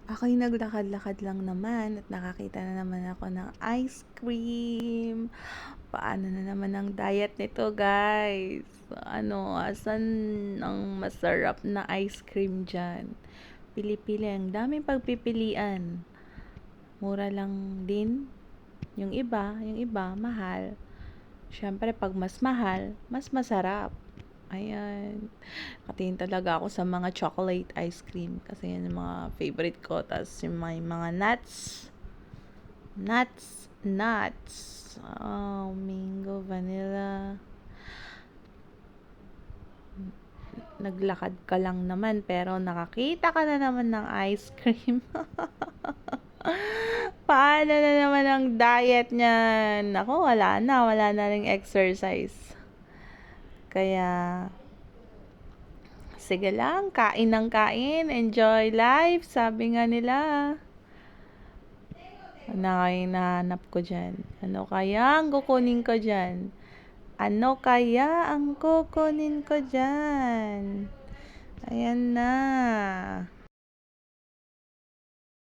Ako'y naglakad-lakad lang naman at nakakita na naman ako ng ice cream. Paano na naman ang diet nito, guys? Asan ang masarap na ice cream dyan? Pili-pili, ang daming pagpipilian. Mura lang din. Yung iba, mahal. Siyempre, pag mas mahal, mas masarap. Ayan. Nakatingin talaga ako sa mga chocolate ice cream kasi yan yung mga favorite ko. Tapos yung mga nuts. Nuts. Oh, mango, vanilla. Naglakad ka lang naman pero nakakita ka na naman ng ice cream. Paano na naman ang diet niyan? Ako, wala na ring exercise. Kaya, sige lang, kain ng kain, enjoy life, sabi nga nila. Ano kaya hinahanap ko dyan? Ano kaya ang kukunin ko dyan? Ano kaya ang kukunin ko dyan? Ayan na.